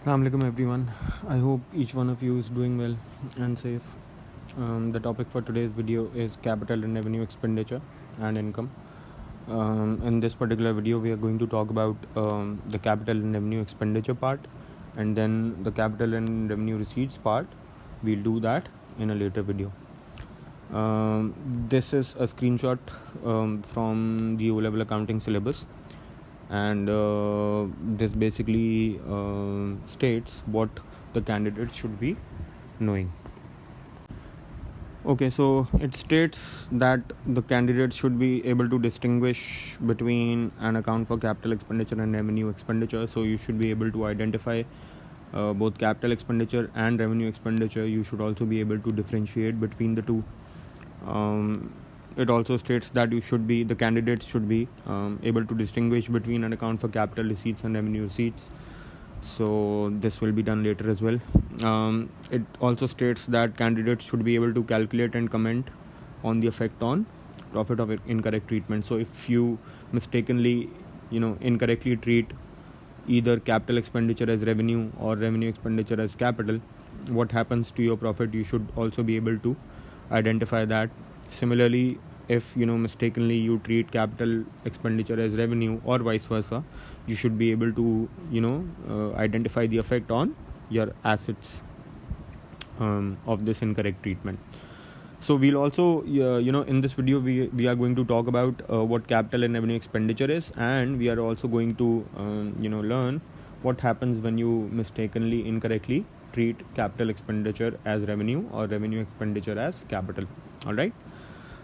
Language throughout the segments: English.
Assalamu alaikum everyone. I hope each one of you is doing well and safe. The topic for today's video is capital and revenue expenditure and income. In this particular video, we are going to talk about the capital and revenue expenditure part, and then the capital and revenue receipts part. We'll do that in a later video. This is a screenshot from the O-level accounting syllabus, and this basically states what the candidate should be knowing. Okay, so it states that the candidate should be able to distinguish between an account for capital expenditure and revenue expenditure. So you should be able to identify both capital expenditure and revenue expenditure. You should also be able to differentiate between the two. It also states that the candidates should be able to distinguish between an account for capital receipts and revenue receipts. So this will be done later as well. It also states that candidates should be able to calculate and comment on the effect on profit of incorrect treatment. So if you mistakenly, incorrectly treat either capital expenditure as revenue or revenue expenditure as capital, what happens to your profit? You should also be able to identify that. Similarly, if mistakenly you treat capital expenditure as revenue or vice versa, you should be able to identify the effect on your assets of this incorrect treatment. So we'll also in this video we are going to talk about what capital and revenue expenditure is, and we are also going to learn what happens when you mistakenly incorrectly treat capital expenditure as revenue or revenue expenditure as capital. All right.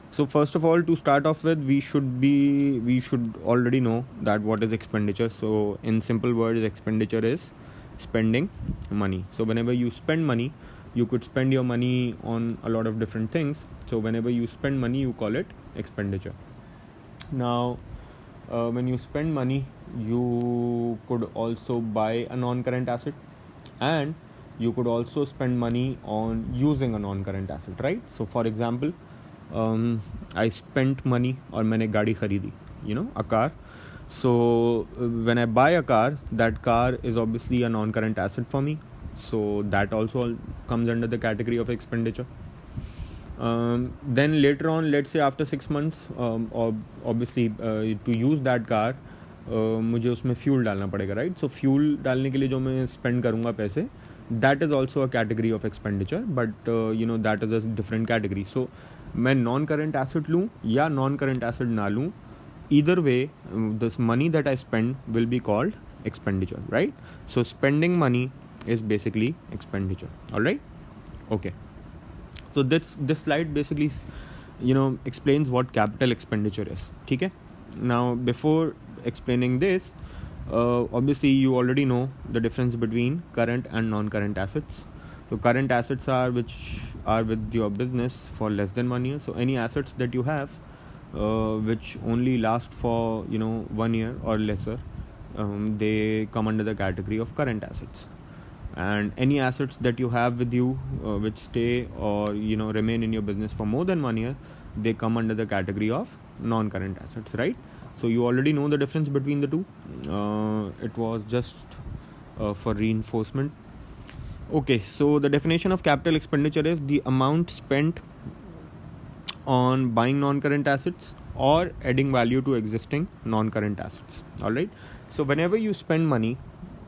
So first of all, to start off with, we should already know that what is expenditure. So in simple words, expenditure is spending money. So whenever you spend money, you could spend your money on a lot of different things. So whenever you spend money, you call it expenditure. Now, when you spend money, you could also buy a non-current asset, and you could also spend money on using a non-current asset, right? So for example, I spent money or मैंने गाड़ी खरीदी, a car. So when I buy a car, that car is obviously a non-current asset for me. So that also comes under the category of expenditure. Then later on, let's say after 6 months, obviously to use that car, मुझे उसमें fuel डालना पड़ेगा, right? सो fuel डालने के लिए जो मैं spend करूँगा पैसे, that is also a category of expenditure, but that is a different category. So मैं नॉन करेंट एसेट लूँ या नॉन करेंट एसेट ना लूँ, either way, this money that I spend will be called expenditure, right? So spending money is basically expenditure. All right. Okay. So this slide basically explains what capital expenditure is. Okay. Now before explaining this, obviously you already know the difference between current and non-current assets. So current assets are which are with your business for less than 1 year. So any assets that you have which only last for 1 year or lesser, they come under the category of current assets. And any assets that you have with you which stay or remain in your business for more than 1 year, they come under the category of non-current assets, right? So you already know the difference between the two. It was just for reinforcement. Okay, so the definition of capital expenditure is the amount spent on buying non-current assets or adding value to existing non-current assets. All right. So whenever you spend money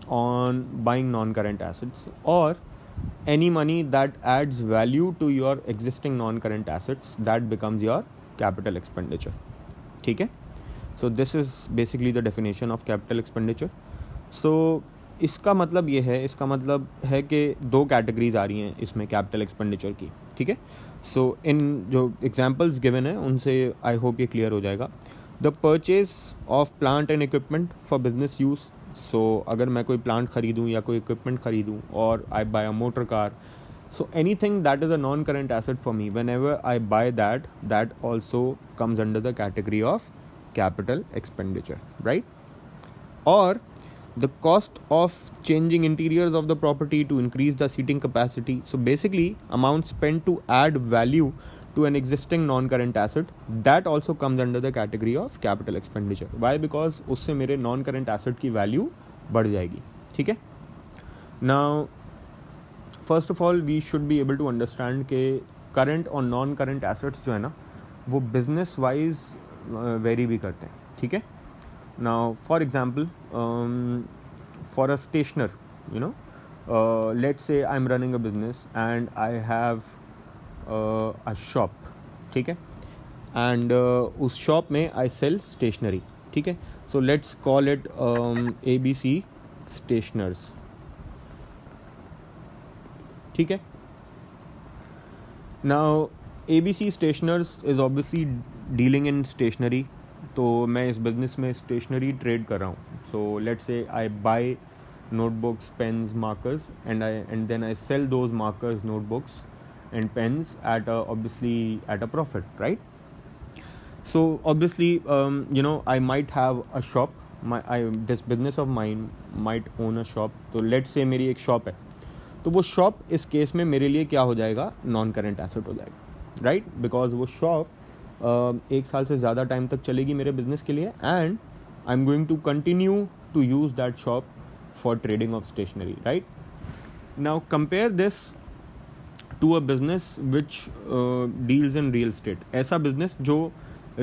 on buying non-current assets or any money that adds value to your existing non-current assets, that becomes your capital expenditure. Okay. So this is basically the definition of capital expenditure. So इसका मतलब है कि दो categories आ रही हैं इसमें capital expenditure की. ठीक है. सो इन जो एग्जांपल्स गिवन है उनसे आई होप ये क्लियर हो जाएगा. The purchase of plant and equipment for business use. So अगर मैं कोई प्लांट ख़रीदूँ या कोई इक्विपमेंट ख़रीदूँ और I buy a motor car, so anything that is a non current asset for me, whenever I buy that also comes under the category of capital expenditure, right? और the cost of changing interiors of the property to increase the seating capacity. So basically amount spent to add value to an existing non-current asset, that also comes under the category of capital expenditure. Why? Because उससे मेरे non-current asset की value बढ़ जाएगी. ठीक है. Now first of all we should be able to understand के current और non current assets जो है ना वो बिजनेस वाइज वेरी भी करते हैं, ठीक है. Now for example for a स्टेशनर, you know, let's say I am running a business and I have a shop, ठीक है, एंड उस शॉप में आई सेल स्टेशनरी, ठीक है. So let's call it ABC stationers, ठीक है. Now ABC stationers is obviously dealing in stationery, तो मैं इस बिज़नेस में स्टेशनरी ट्रेड कर रहा हूँ. So let's say I buy notebooks, pens, markers, and then I sell those markers, notebooks and pens at a profit, right? So obviously you know, I might have a shop, this business of mine might own a shop. तो let's say मेरी एक shop है, तो वो shop इस case में मेरे लिए क्या हो जाएगा, नॉन करेंट एसेट हो जाएगा, राइट? बिकॉज वो शॉप 1 साल से ज़्यादा टाइम तक चलेगी मेरे बिजनेस के लिए, and I am going to continue to use that shop for trading of stationery, right? Now compare this to a business which deals in real estate. ऐसा business जो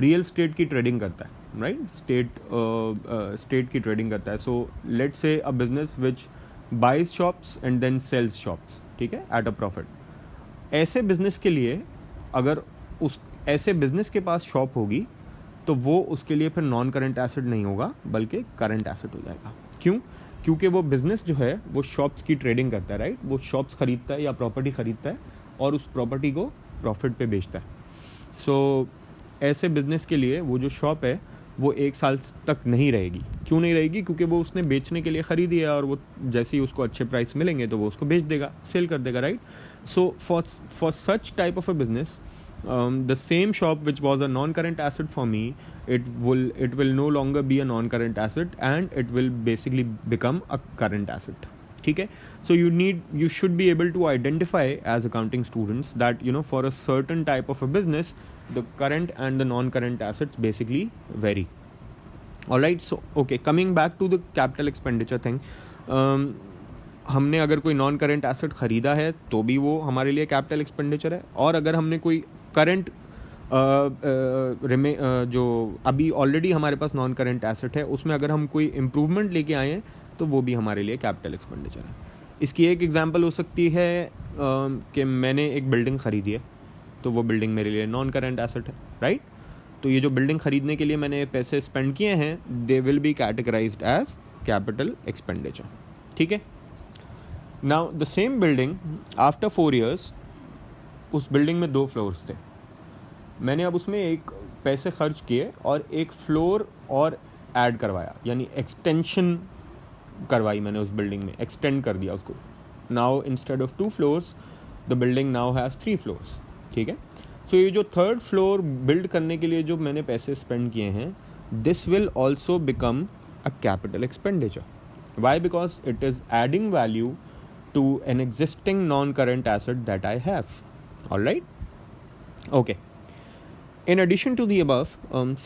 real estate की trading करता है, right? State की trading करता है. So let's say a business which buys shops and then sells shops, ठीक है, at a profit. ऐसे business के लिए अगर उस ऐसे business के पास shop होगी तो वो उसके लिए फिर नॉन करेंट एसेट नहीं होगा बल्कि करंट एसेट हो जाएगा. क्यों? क्योंकि वो बिज़नेस जो है वो शॉप्स की ट्रेडिंग करता है, राइट? वो शॉप्स खरीदता है या प्रॉपर्टी खरीदता है और उस प्रॉपर्टी को प्रॉफिट पे बेचता है. सो ऐसे बिज़नेस के लिए वो जो शॉप है वो 1 साल तक नहीं रहेगी. क्यों नहीं रहेगी? क्योंकि वो उसने बेचने के लिए ख़रीदी है और वो जैसे ही उसको अच्छे प्राइस मिलेंगे तो वो उसको बेच देगा, सेल कर देगा, right? So for such type of a business, the same shop which was a non-current asset for me, it will no longer be a non-current asset and it will basically become a current asset, ठीक है. So you should be able to identify as accounting students that, you know, for a certain type of a business the current and the non-current assets basically vary. Alright, so okay, coming back to the capital expenditure thing, हमने अगर कोई non current asset ख़रीदा है तो भी वो हमारे लिए कैपिटल एक्सपेंडिचर है, और अगर हमने कोई करंट जो अभी ऑलरेडी हमारे पास नॉन करेंट एसेट है उसमें अगर हम कोई इम्प्रूवमेंट लेके आए हैं तो वो भी हमारे लिए कैपिटल एक्सपेंडिचर है. इसकी एक एग्जांपल हो सकती है कि मैंने एक बिल्डिंग ख़रीदी है तो वो बिल्डिंग मेरे लिए नॉन करेंट एसेट है, राइट? तो ये जो बिल्डिंग ख़रीदने के लिए मैंने पैसे स्पेंड किए हैं they will be categorized as capital expenditure, ठीक है. Now the same building after 4 years, उस बिल्डिंग में 2 फ्लोर्स थे. मैंने अब उसमें एक पैसे खर्च किए और एक फ्लोर और ऐड करवाया, यानी एक्सटेंशन करवाई मैंने उस बिल्डिंग में, एक्सटेंड कर दिया उसको. Now instead of 2 floors the building now has 3 floors, ठीक है. सो ये जो 3rd फ्लोर बिल्ड करने के लिए जो मैंने पैसे स्पेंड किए हैं this will also become a capital expenditure. Why? Because it is adding value to an existing non-current asset that I have. All right? Okay. In addition to the above,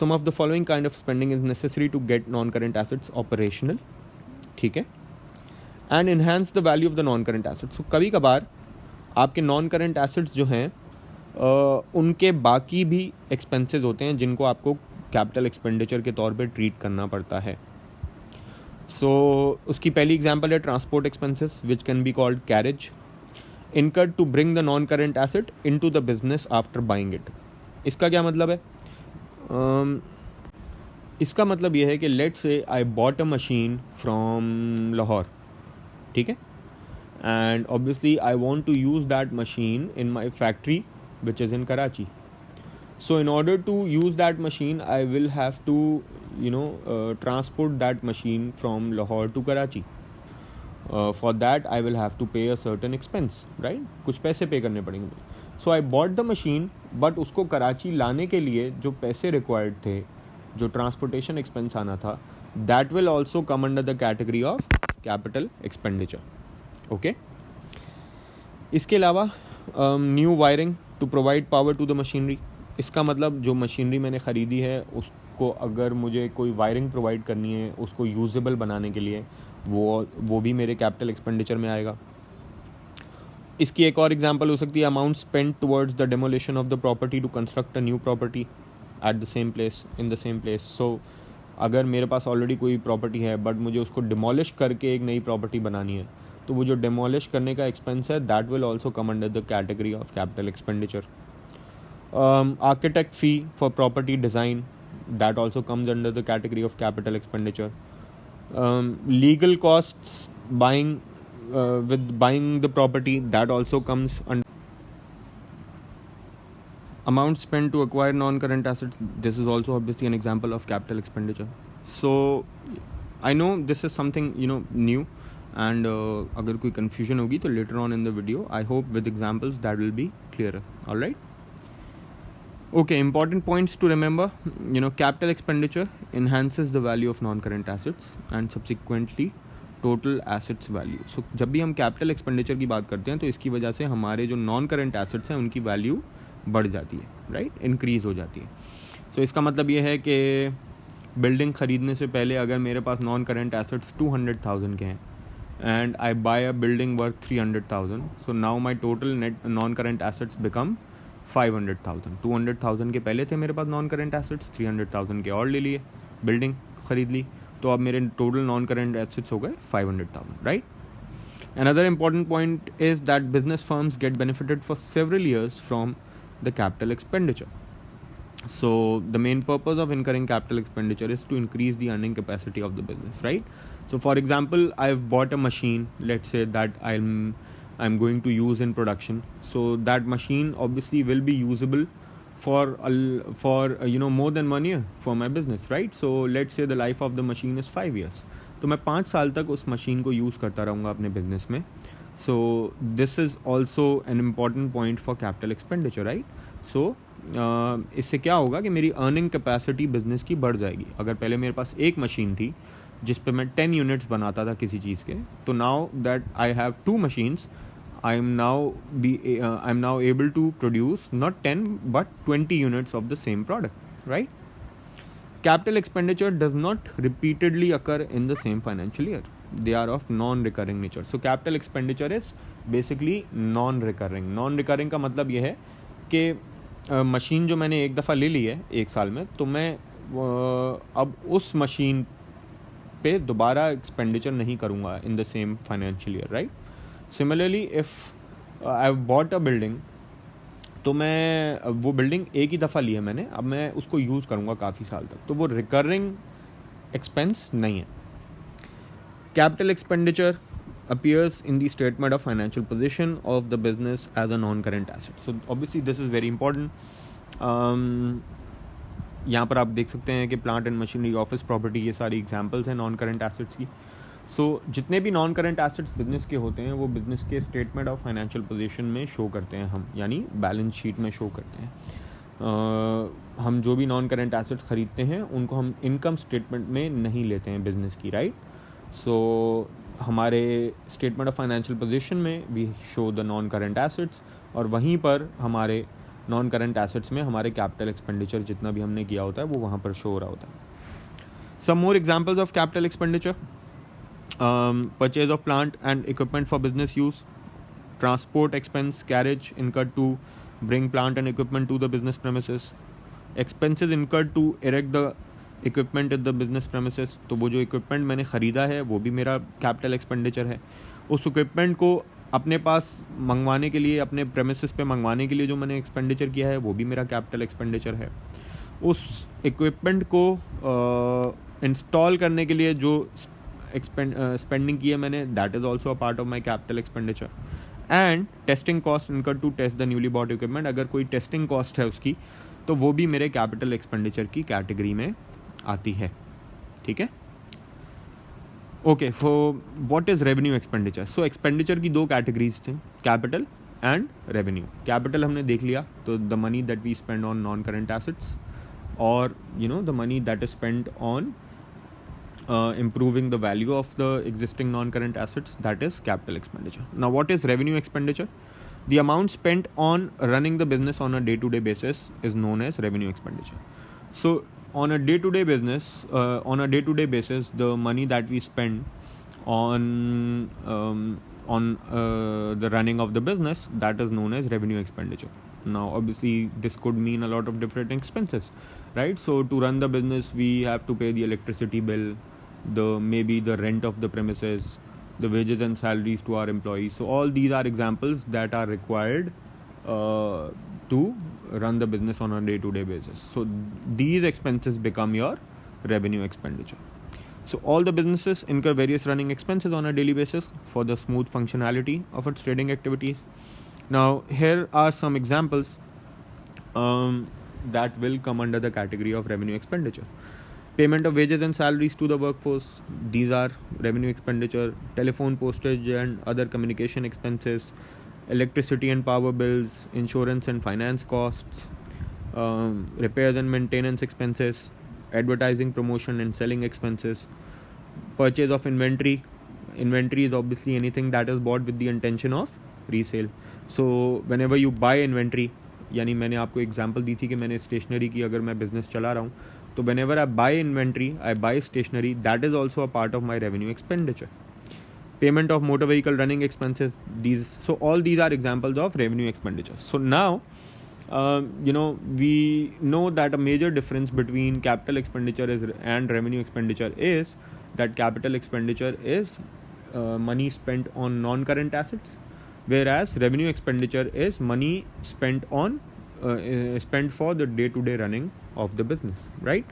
some of the following kind of spending is necessary to get non-current assets operational, ठीक है, and enhance the value of the non-current assets. So कभी कभार आपके non-current assets जो हैं उनके बाकी भी expenses होते हैं जिनको आपको capital expenditure के तौर पे ट्रीट करना पड़ता है. सो उसकी पहली एग्जांपल है transport expenses which can be called carriage incurred to bring the non current asset into the business after buying it. इसका क्या मतलब है? इसका मतलब यह है कि let's say I bought a machine from Lahore, ठीक है, and obviously I want to use that machine in my factory which is in Karachi. So in order to use that machine, I will have to, you know, transport that machine from Lahore to Karachi. For that, I will have to pay a certain expense, right? कुछ पैसे पे करने पड़ेंगे. So I bought the machine, but उसको कराची लाने के लिए जो पैसे required थे, जो transportation expense आना था, that will also come under the category of capital expenditure. Okay? इसके अलावा new wiring to provide power to the machinery. इसका मतलब जो मशीनरी मैंने ख़रीदी है उसको अगर मुझे कोई वायरिंग प्रोवाइड करनी है उसको यूजेबल बनाने के लिए, वो भी मेरे कैपिटल एक्सपेंडिचर में आएगा. इसकी एक और एग्जांपल हो सकती है amount spent towards the demolition of the property to construct a new property at the same place in the same place. So अगर मेरे पास ऑलरेडी कोई प्रॉपर्टी है बट मुझे उसको डिमोलिश करके एक नई प्रॉपर्टी बनानी है, तो वो जो डिमोलिश करने का एक्सपेंस है that will also come under the category of capital expenditure. Architect fee for property design, that also comes under the category of capital expenditure. Legal costs with buying the property, that also comes under. Amount spent to acquire non-current assets, this is also obviously an example of capital expenditure. So I know this is something new, and अगर कोई confusion होगी तो later on in the video I hope with examples that will be clearer. All right. Okay, important points to remember. Capital expenditure enhances the value of non-current assets and subsequently total assets value. So जब भी हम capital expenditure की बात करते हैं तो इसकी वजह से हमारे जो non-current assets हैं उनकी value बढ़ जाती है, right? Increase हो जाती है. So इसका मतलब ये है कि बिल्डिंग ख़रीदने से पहले अगर मेरे पास non-current assets 200,000 के हैं and I buy a building worth 300,000, so now my total net non-current assets become 500,000. 200,000 के पहले थे मेरे पास नॉन करेंट एसेट्स, 300,000 के और ले लिए, बिल्डिंग खरीद ली, तो अब मेरे टोटल नॉन करेंट एसेट्स हो गए 500,000, right. Another important point is that business firms get benefited for several years from the capital expenditure. So the main purpose of incurring capital expenditure is to increase the earning capacity of the business, right? So for example, I've bought a machine, let's say that I'm going to use in production. So that machine obviously will be usable for more than 1 year for my business, right? So let's say the life of the machine is 5 years. तो मैं 5 साल तक उस machine को use करता रहूँगा अपने business में. So this is also an important point for capital expenditure, right? So इससे क्या होगा कि मेरी अर्निंग कैपेसिटी बिजनेस की बढ़ जाएगी. अगर पहले मेरे पास एक मशीन थी जिस पे मैं 10 यूनिट्स बनाता था किसी चीज़ के, तो now that I have 2 machines, I'm now able to produce not 10 but 20 units of the same product, right? Capital expenditure does not repeatedly occur in the same financial year. They are of non-recurring nature. So capital expenditure is basically non-recurring. Non-recurring का मतलब ये है कि machine जो मैंने एक दफ़ा ले ली है एक साल में, तो मैं अब उस मशीन पे दोबारा एक्सपेंडिचर नहीं करूँगा in the same financial year, right? Similarly, if I've bought a building, तो मैं वो बिल्डिंग एक ही दफ़ा ली है मैंने, अब मैं उसको यूज़ करूँगा काफ़ी साल तक, तो वो रिकरिंग एक्सपेंस नहीं है. Capital expenditure appears in the statement of financial position of the business as a non-current asset. So obviously this is very important. यहाँ पर आप देख सकते हैं कि plant and machinery, office property, ये सारी एग्जांपल्स हैं नॉन करेंट एसेट्स की. सो जितने भी नॉन करेंट एसेट्स बिजनेस के होते हैं वो बिजनेस के स्टेटमेंट ऑफ फाइनेंशियल पोजीशन में शो करते हैं हम, यानी बैलेंस शीट में शो करते हैं. हम जो भी नॉन करेंट एसेट्स खरीदते हैं उनको हम इनकम स्टेटमेंट में नहीं लेते हैं बिजनेस की, राइट. सो हमारे स्टेटमेंट ऑफ फाइनेंशियल पोजीशन में we show the non current assets, और वहीं पर हमारे नॉन करेंट एसेट्स में हमारे कैपिटल एक्सपेंडिचर जितना भी हमने किया होता है वो वहाँ पर शो हो रहा होता है. Some more examples of capital expenditure: purchase of plant and equipment for business use, transport expense, carriage incurred to bring plant and equipment to the business premises, expenses incurred to erect the equipment at the business premises. तो वो जो equipment मैंने ख़रीदा है वो भी मेरा capital expenditure है. उस equipment को अपने पास मंगवाने के लिए, अपने premises पे मंगवाने के लिए जो मैंने expenditure किया है वो भी मेरा capital expenditure है. उस equipment को install करने के लिए जो स्पेंडिंग की है मैंने, that is also a part of my capital expenditure. And testing cost incur to test the newly bought equipment, अगर कोई टेस्टिंग कॉस्ट है उसकी तो वो भी मेरे कैपिटल एक्सपेंडिचर की कैटेगरी में आती है. ठीक है. Okay, for what is revenue expenditure. So expenditure की 2 कैटेगरीज थे, कैपिटल एंड रेवेन्यू. कैपिटल हमने देख लिया, तो the money that we spend on non current assets, और the money that is spend on improving the value of the existing non-current assets, that is capital expenditure. Now what is revenue expenditure? The amount spent on running the business on a day-to-day basis is known as revenue expenditure. So on a day-to-day basis, the money that we spend on the running of the business, that is known as revenue expenditure. Now obviously this could mean a lot of different expenses, right? So to run the business we have to pay the electricity bill, maybe the rent of the premises, the wages and salaries to our employees. So all these are examples that are required to run the business on a day-to-day basis. So these expenses become your revenue expenditure. So all the businesses incur various running expenses on a daily basis for the smooth functionality of its trading activities. Now here are some examples that will come under the category of revenue expenditure. Payment of wages and salaries to the workforce, these are revenue expenditure. Telephone postage and other communication expenses, electricity and power bills, insurance and finance costs, repairs and maintenance expenses, advertising, promotion and selling expenses, purchase of inventory. Inventory is obviously anything that is bought with the intention of resale. So whenever you buy inventory, यानी मैंने आपको example दी थी कि मैंने stationery की अगर मैं business चला रहा हूँ, तो whenever I buy inventory, I buy stationery, that is also a part of my revenue expenditure. Payment of motor vehicle running expenses, so all these are examples of revenue expenditure. So now we know that a major difference between capital expenditure and revenue expenditure is that capital expenditure is money spent on non-current assets, whereas revenue expenditure is money spent on spent for the day-to-day running of the business, right?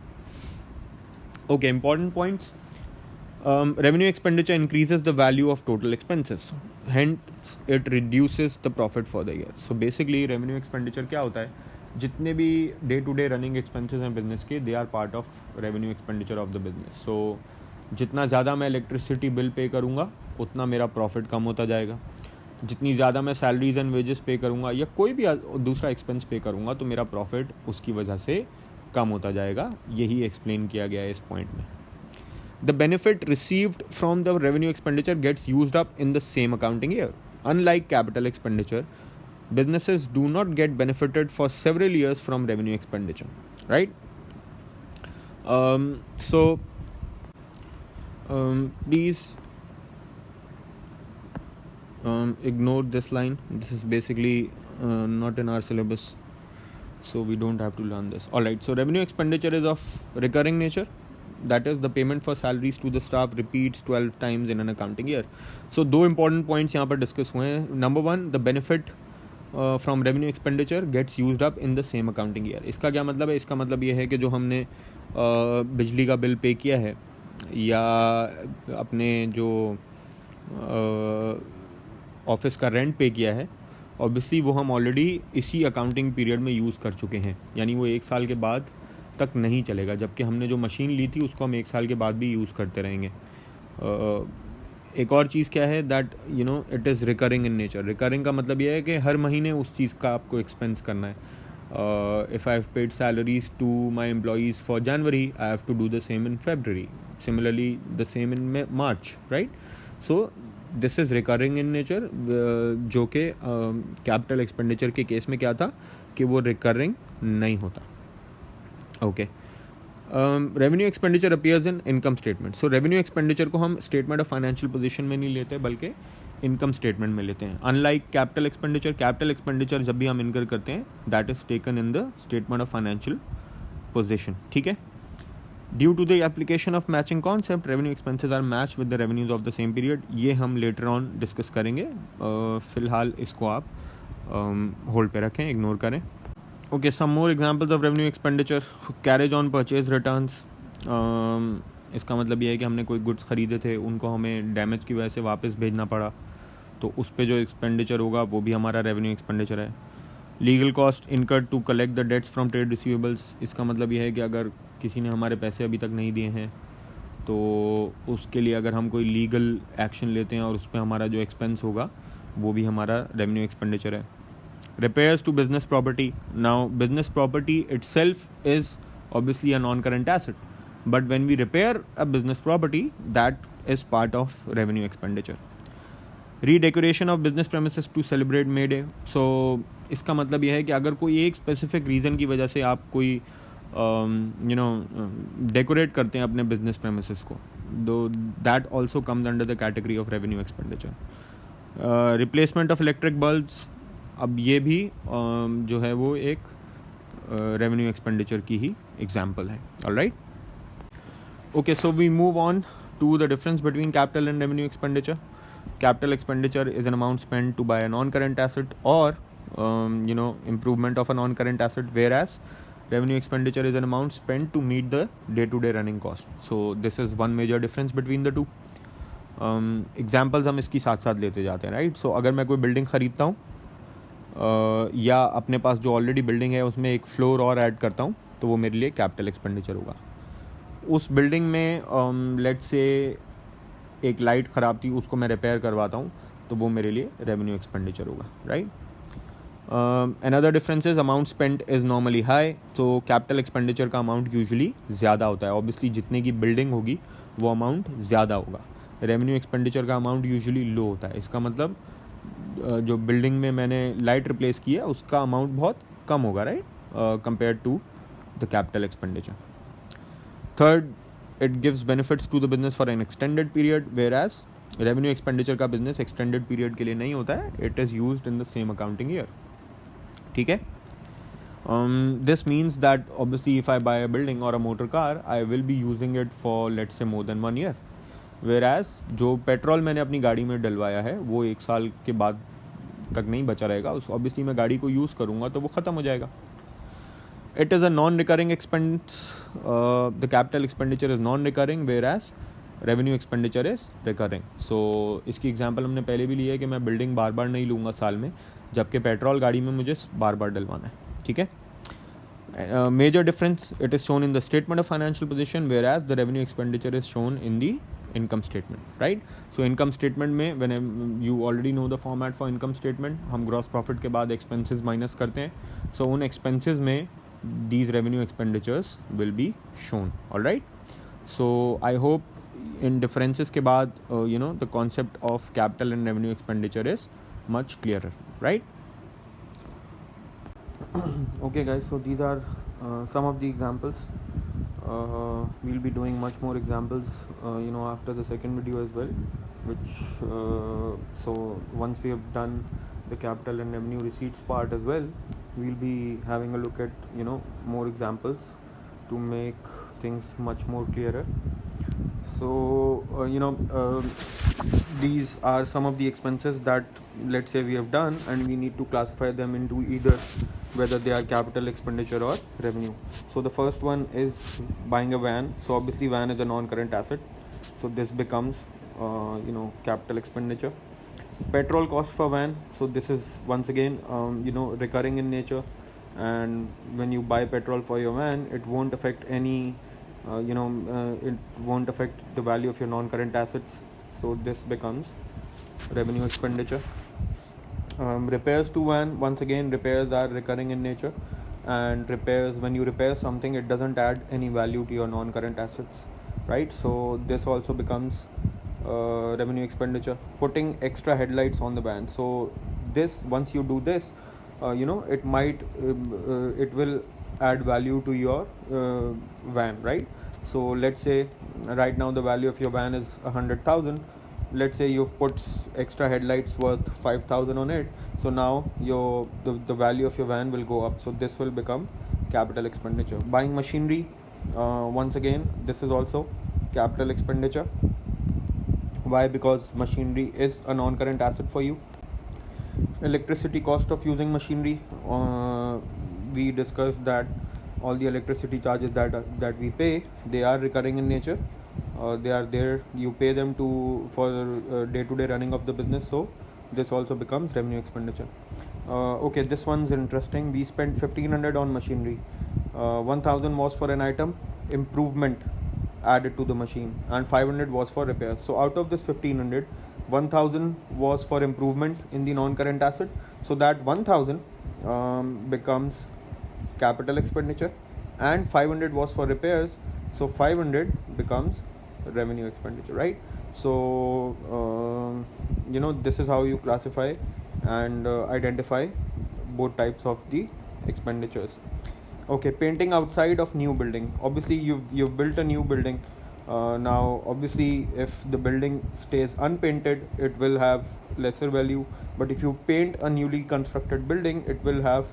Okay, important points. Revenue expenditure increases the value of total expenses, hence it reduces the profit for the year. So basically revenue expenditure क्या होता है, जितने भी day to day running expenses हैं business के, they are part of revenue expenditure of the business. So जितना ज़्यादा मैं electricity bill पे करूँगा उतना मेरा profit कम होता जाएगा, जितनी ज़्यादा मैं सैलरीज एंड वेजेस पे करूँगा या कोई भी दूसरा एक्सपेंस पे करूँगा तो मेरा प्रॉफिट उसकी वजह से कम होता जाएगा. यही एक्सप्लेन किया गया है इस पॉइंट में. The benefit received from the revenue expenditure gets used up in the same accounting year. Unlike capital expenditure, businesses do not get benefited for several years from revenue expenditure, right? Please ignore this line. This is basically not in our syllabus, so we don't have to learn this. Alright, so revenue expenditure is of recurring nature. That is, the payment for salaries to the staff repeats 12 times in an accounting year. So दो important points यहाँ पर discuss हुए हैं. Number one, the benefit from revenue expenditure gets used up in the same accounting year. इसका क्या मतलब है? इसका मतलब ये है कि जो हमने बिजली का बिल पे किया है या अपने जो ऑफिस का रेंट पे किया है, ऑब्वियसली वो हम ऑलरेडी इसी अकाउंटिंग पीरियड में यूज़ कर चुके हैं, यानी वो एक साल के बाद तक नहीं चलेगा, जबकि हमने जो मशीन ली थी उसको हम एक साल के बाद भी यूज़ करते रहेंगे. एक और चीज़ क्या है, that it is recurring in nature. Recurring का मतलब यह है कि हर महीने उस चीज़ का आपको एक्सपेंस करना है. If I have paid salaries to my employees for January, I have to do the same in February, similarly the same in March, right? So this is recurring in nature, जो कि capital expenditure के case में क्या था कि वो recurring नहीं होता. ओके. रेवेन्यू एक्सपेंडिचर अपीयर्स इन इनकम स्टेटमेंट. सो रेवेन्यू एक्सपेंडिचर को हम स्टेटमेंट ऑफ फाइनेंशियल पोजीशन में नहीं लेते बल्कि इनकम स्टेटमेंट में लेते हैं. Unlike capital expenditure, capital expenditure जब भी हम इनकर करते हैं that is taken in the statement of financial position. ठीक है. Due to the application of matching concept, revenue expenses are match with the revenues of the same period. ये हम later on discuss करेंगे. फिलहाल इसको आप होल्ड पे रखें, इग्नोर करें. Okay, some more examples of revenue expenditure. Carriage on purchase returns. इसका मतलब ये है कि हमने कोई गुड्स ख़रीदे थे, उनको हमें डैमेज की वजह से वापस भेजना पड़ा, तो उस पे जो एक्सपेंडिचर होगा वो भी हमारा रेवेन्यू एक्सपेंडिचर है. Legal cost incurred to collect the debts from trade receivables. इसका मतलब ये है कि अगर किसी ने हमारे पैसे अभी तक नहीं दिए हैं तो उसके लिए अगर हम कोई लीगल एक्शन लेते हैं और उस पर हमारा जो एक्सपेंस होगा वो भी हमारा रेवेन्यू एक्सपेंडिचर है. Repairs to business property. Now, business property itself is obviously a non-current asset, but when we repair a business property, that is part of revenue expenditure. Redecoration of business premises to celebrate May Day. So, इसका मतलब यह है कि अगर कोई एक specific reason की वजह से आप कोई डेकोरेट करते हैं अपने business premises को, though that also comes under the category of revenue expenditure. Replacement of electric bulbs, अब ये भी जो है वो एक revenue expenditure की ही example है. Alright. Okay, so we move on to the difference between capital and revenue expenditure. Capital expenditure is an amount spent to buy a non-current asset or improvement of a non-current asset, whereas revenue expenditure is an amount spent to meet the day-to-day running cost. So this is one major difference between the two. Examples हम इसकी साथ साथ लेते जाते हैं, right. सो अगर मैं कोई बिल्डिंग ख़रीदता हूँ या अपने पास जो ऑलरेडी बिल्डिंग है उसमें एक फ्लोर और ऐड करता हूँ, तो वो मेरे लिए कैपिटल एक्सपेंडिचर होगा. उस बिल्डिंग में लेट्स से एक लाइट ख़राब थी, उसको मैं रिपेयर करवाता हूँ, तो वो मेरे लिए रेवेन्यू एक्सपेंडिचर होगा, right. Another difference is amount spent is normally high, so capital expenditure का अमाउंट यूजुअली ज़्यादा होता है. ऑब्वियसली जितने की बिल्डिंग होगी वो अमाउंट ज़्यादा होगा. रेवेन्यू एक्सपेंडिचर का अमाउंट यूजुअली लो होता है. इसका मतलब जो बिल्डिंग में मैंने लाइट रिप्लेस की है उसका अमाउंट बहुत कम होगा, right, compare to the capital expenditure. Third, it gives benefits to the business for an extended period, whereas revenue expenditure का बिजनेस एक्सटेंडेड पीरियड के लिए नहीं होता है. It is used in the same accounting year. ठीक है. This means that obviously if I buy a building or a motor car, I will be using it for let's say more than 1 year. Whereas जो petrol मैंने अपनी गाड़ी में डलवाया है वो 1 साल के बाद तक नहीं बचा रहेगा. उस ऑब्वियसली मैं गाड़ी को यूज़ करूँगा तो वो ख़त्म हो जाएगा. It is a non-recurring expense. The capital expenditure is non-recurring, whereas revenue expenditure is recurring. So इसकी एग्जांपल हमने पहले भी ली है कि मैं बिल्डिंग बार बार नहीं लूँगा साल में, जबकि पेट्रोल गाड़ी में मुझे बार बार डलवाना है. ठीक है. Major difference, it is shown in the statement of financial position, whereas the revenue expenditure is shown in the income statement, right. So income statement में when you already know the format for income statement, हम gross profit के बाद expenses minus करते हैं. सो उन expenses में these revenue expenditures will be shown. All right. So I hope in differences के बाद the concept of capital and revenue expenditure is much clearer, right? Okay guys, so these are some of the examples. We'll be doing much more examples after the second video as well, which so once we have done the capital and revenue receipts part as well, we'll be having a look at more examples to make things much more clearer. So these are some of the expenses that let's say we have done, and we need to classify them into either whether they are capital expenditure or revenue. So the first one is buying a van. So obviously van is a non-current asset, so this becomes capital expenditure. Petrol cost for van, so this is once again recurring in nature, and when you buy petrol for your van, it won't affect any it won't affect the value of your non-current assets, so this becomes revenue expenditure. Repairs to van, once again repairs are recurring in nature, and repairs, when you repair something, it doesn't add any value to your non-current assets, right? So this also becomes revenue expenditure. Putting extra headlights on the van, so this, once you do this, it might it will add value to your van, right? So let's say right now the value of your van is 100,000. Let's say you've put extra headlights worth 5,000 on it, so now the value of your van will go up, so this will become capital expenditure. Buying machinery, once again this is also capital expenditure. Why? Because machinery is a non-current asset for you. Electricity cost of using machinery, we discussed that all the electricity charges that we pay, they are recurring in nature. They are there, you pay them for day-to-day running of the business, so this also becomes revenue expenditure. Okay, this one's interesting. We spent 1,500 on machinery. 1,000 was for an item improvement added to the machine, and 500 was for repairs. So out of this 1,500, 1,000 was for improvement in the non-current asset, so that 1,000 becomes capital expenditure, and 500 was for repairs, so 500 becomes revenue expenditure, right? So this is how you classify and identify both types of the expenditures. Okay, painting outside of new building. Obviously you've built a new building, Now obviously if the building stays unpainted, it will have lesser value, but if you paint a newly constructed building, it will have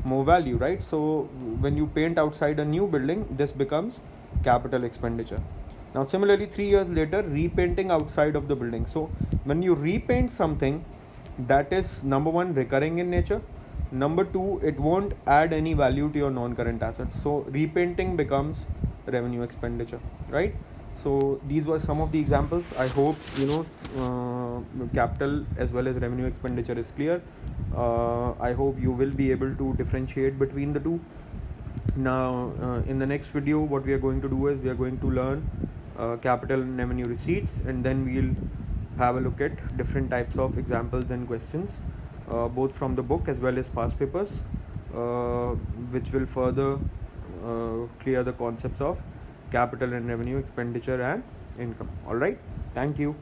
more value, right? So when you paint outside a new building, this becomes capital expenditure. Now similarly, 3 years later, repainting outside of the building. So when you repaint something, that is number one, recurring in nature. Number two, it won't add any value to your non-current assets. So repainting becomes revenue expenditure, right? So these were some of the examples. I hope capital as well as revenue expenditure is clear. I hope you will be able to differentiate between the two. Now in the next video, what we are going to do is we are going to learn capital and revenue receipts, and then we'll have a look at different types of examples and questions, both from the book as well as past papers, which will further clear the concepts of capital and revenue expenditure and income. All right, thank you.